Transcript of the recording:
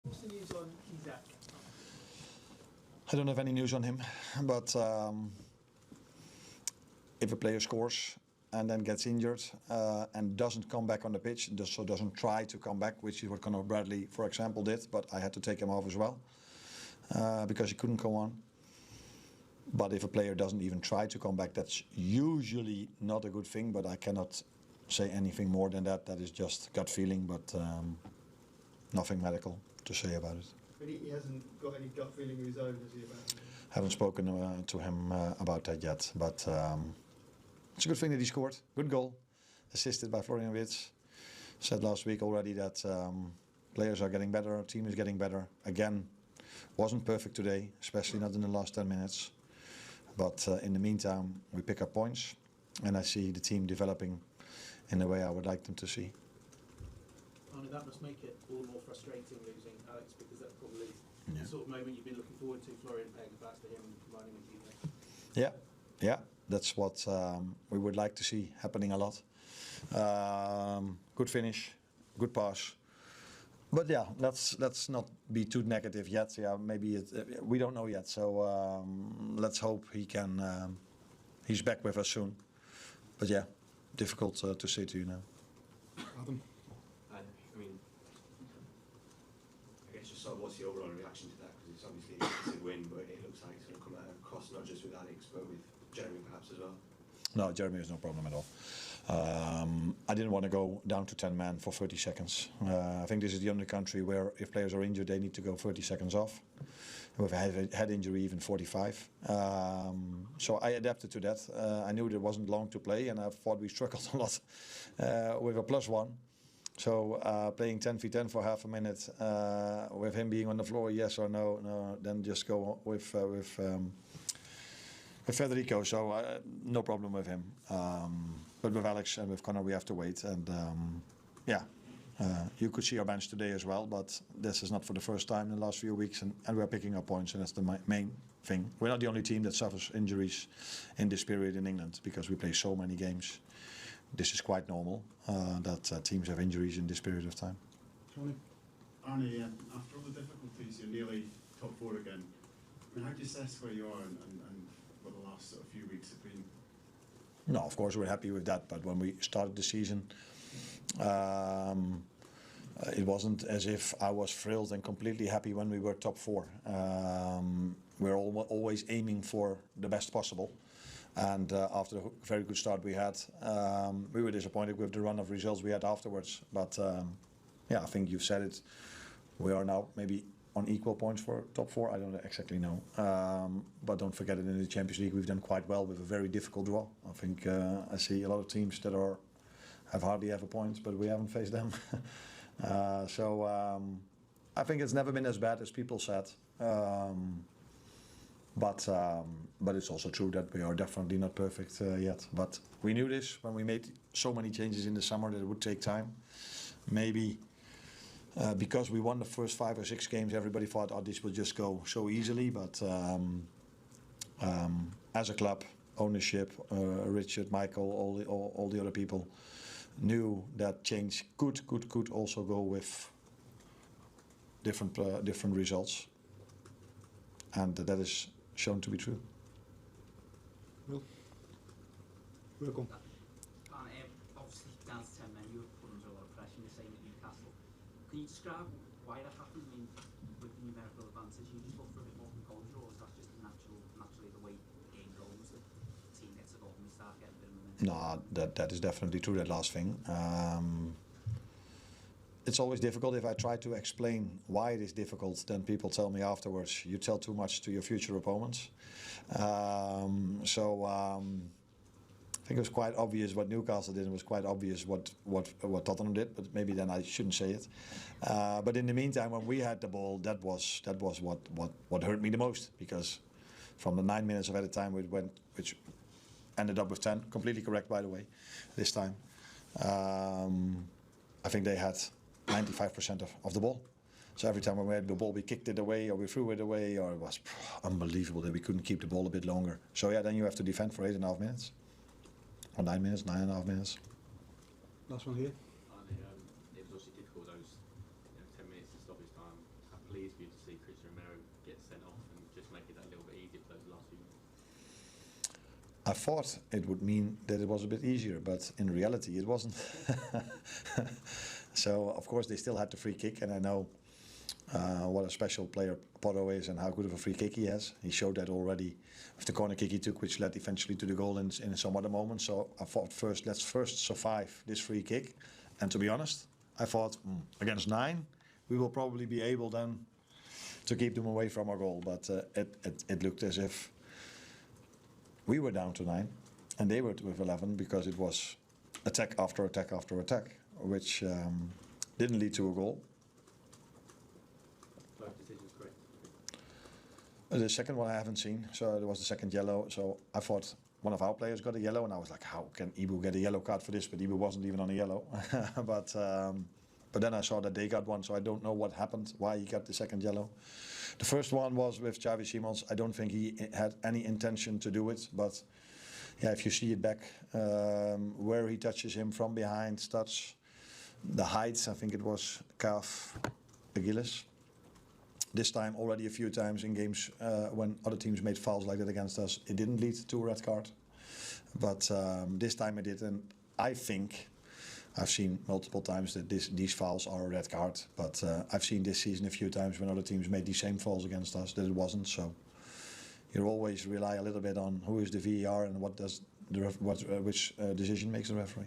What's the news on Isak? I don't have any news on him, but if a player scores and then gets injured and doesn't come back on the pitch, so doesn't try to come back, which is what Conor Bradley, for example, did, but I had to take him off as well because he couldn't go on. But if a player doesn't even try to come back, that's usually not a good thing, but I cannot say anything more than that. That is just gut feeling, but nothing medical to say about it. But he hasn't got any gut feeling of his own, has he, about it? Haven't spoken to him about that yet, but it's a good thing that he scored. Good goal, assisted by Florian Wirtz. Said last week already that players are getting better, our team is getting better. Again, wasn't perfect today, especially not in the last 10 minutes. But in the meantime, we pick up points, and I see the team developing in the way I would like them to see. Arne, that must make it all the more frustrating losing Alex, because that's probably Yeah. the sort of moment you've been looking forward to, Florian paying back to him and combining with you there. Yeah, that's what we would like to see happening a lot. Good finish, good pass. But yeah, let's not be too negative yet. Yeah, maybe we don't know yet. So let's hope he can. He's back with us soon. But yeah, difficult to say to you now. Adam? I mean, I guess just sort of what's the overall reaction to that? Because it's obviously a massive win, but it looks like it's going to come across not just with Alex, but with Jeremy perhaps as well. No, Jeremy is no problem at all. I didn't want to go down to 10 men for 30 seconds. I think this is the only country where if players are injured, they need to go 30 seconds off. With a head injury, even 45. So I adapted to that. I knew there wasn't long to play, and I thought we struggled a lot with a +1. So playing 10v10 for half a minute with him being on the floor, yes or no, then just go with Federico, so no problem with him. But with Alex and with Conor, we have to wait. And you could see our bench today as well, but this is not for the first time in the last few weeks, and we're picking up points, and that's the main thing. We're not the only team that suffers injuries in this period in England, because we play so many games. This is quite normal that teams have injuries in this period of time. Tony? Arne, after all the difficulties, you're nearly top 4 again. I mean, how do you assess where you are and what the last sort of few weeks have been? No, of course we're happy with that, but when we started the season, it wasn't as if I was thrilled and completely happy when we were top 4. We're always aiming for the best possible, and after the very good start we had, we were disappointed with the run of results we had afterwards. But I think you've said it. We are now maybe on equal points for top 4. I don't exactly know, but don't forget that in the Champions League we've done quite well with a very difficult draw. I think I see a lot of teams that have hardly ever points, but we haven't faced them. So I think it's never been as bad as people said, but it's also true that we are definitely not perfect yet. But we knew this when we made so many changes in the summer that it would take time. Maybe because we won the first 5 or 6 games, everybody thought, oh, this will just go so easily. But as a club, ownership, Richard, Michael, all the other people knew that change could also go with different results, and that is shown to be true. Welcome. Obviously down to 10 men, you were put under a lot of pressure, the same at Newcastle. Can you describe why that happened? I mean, with the numerical advantage, you just look for a bit more composure, or is that just naturally the way the game goes, that the team gets a goal and we start getting a bit of momentum? No, that is definitely true, that last thing. It's always difficult. If I try to explain why it is difficult, then people tell me afterwards, you tell too much to your future opponents. I think it was quite obvious what Newcastle did, and it was quite obvious what Tottenham did, but maybe then I shouldn't say it. But in the meantime, when we had the ball, that was what hurt me the most, because from the 9 minutes of added time which ended up with 10, completely correct by the way, this time. I think they had 95% of the ball. So every time we had the ball, we kicked it away, or we threw it away, or it was unbelievable that we couldn't keep the ball a bit longer. So yeah, then you have to defend for 8.5 minutes. Or 9 minutes, 9.5 minutes. Last one here. It was obviously difficult, those 10 minutes in stoppage time, pleased for you to see Chris Romero get sent off and just make it that little bit easier for those last few minutes? I thought it would mean that it was a bit easier, but in reality it wasn't. So of course they still had the free kick, and I know what a special player Porro is and how good of a free kick he has. He showed that already with the corner kick he took, which led eventually to the goal in some other moments. So I thought let's first survive this free kick. And to be honest, I thought against 9 we will probably be able then to keep them away from our goal. But it looked as if we were down to 9 and they were with 11, because it was attack after attack after attack, which didn't lead to a goal. Both decisions correct. The second one I haven't seen, so there was the second yellow. So I thought one of our players got a yellow, and I was like, how can Ibu get a yellow card for this? But Ibu wasn't even on a yellow. But then I saw that they got one, so I don't know what happened, why he got the second yellow. The first one was with Xavi Simons. I don't think he had any intention to do it, but yeah, if you see it back, where he touches him from behind, touch, the height, I think it was calf Achilles. This time, already a few times in games when other teams made fouls like that against us, it didn't lead to a red card. But this time it did, and I think I've seen multiple times that these fouls are a red card. But I've seen this season a few times when other teams made these same fouls against us that it wasn't. So you always rely a little bit on who is the VAR and what does which decision makes the referee.